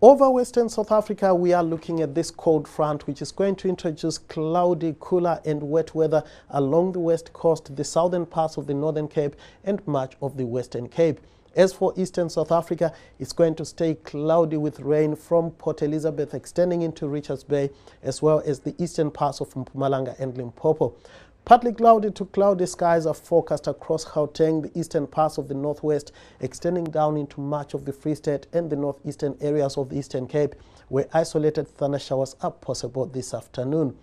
Over Western South Africa, we are looking at this cold front, which is going to introduce cloudy, cooler and wet weather along the west coast, the southern parts of the Northern Cape and much of the Western Cape. As for Eastern South Africa, it's going to stay cloudy with rain from Port Elizabeth extending into Richards Bay, as well as the eastern parts of Mpumalanga and Limpopo. Partly cloudy to cloudy skies are forecast across Gauteng, the eastern parts of the northwest, extending down into much of the Free State and the northeastern areas of the Eastern Cape, where isolated thunder showers are possible this afternoon.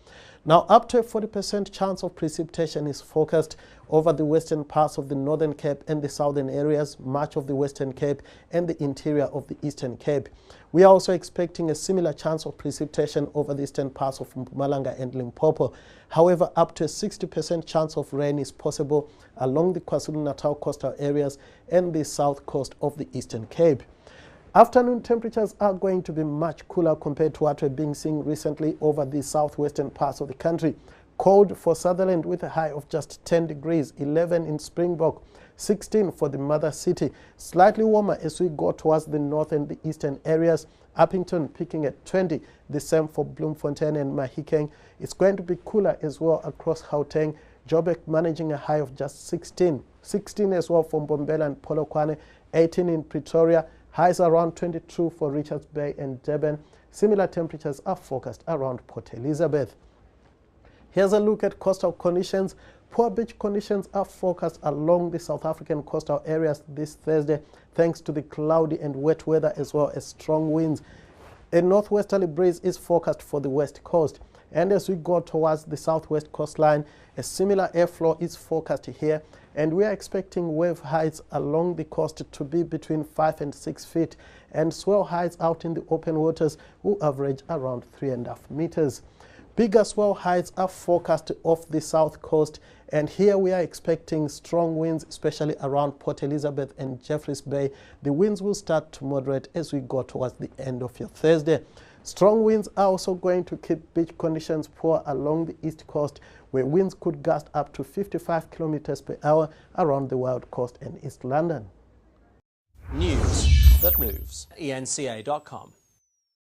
Now, up to a 40% chance of precipitation is forecast over the western parts of the Northern Cape and the southern areas, much of the Western Cape and the interior of the Eastern Cape. We are also expecting a similar chance of precipitation over the eastern parts of Mpumalanga and Limpopo. However, up to a 60% chance of rain is possible along the KwaZulu-Natal coastal areas and the south coast of the Eastern Cape. Afternoon temperatures are going to be much cooler compared to what we've been seeing recently over the southwestern parts of the country. Cold for Sutherland with a high of just 10 degrees, 11 in Springbok, 16 for the mother city. Slightly warmer as we go towards the north and the eastern areas. Uppington peaking at 20, the same for Bloemfontein and Mahikeng. It's going to be cooler as well across Gauteng. Joburg managing a high of just 16. 16 as well for Mbombela and Polokwane, 18 in Pretoria. Highs around 22 for Richards Bay and Durban. Similar temperatures are forecast around Port Elizabeth. Here's a look at coastal conditions. Poor beach conditions are forecast along the South African coastal areas this Thursday, thanks to the cloudy and wet weather as well as strong winds. A northwesterly breeze is forecast for the west coast. And as we go towards the southwest coastline, a similar airflow is forecast here, and we are expecting wave heights along the coast to be between 5 and 6 feet, and swell heights out in the open waters will average around 3.5 meters. Bigger swell heights are forecast off the south coast, and here we are expecting strong winds, especially around Port Elizabeth and Jeffreys Bay. The winds will start to moderate as we go towards the end of your Thursday. Strong winds are also going to keep beach conditions poor along the east coast, where winds could gust up to 55 kilometers per hour around the Wild Coast and East London. News that moves. eNCA.com.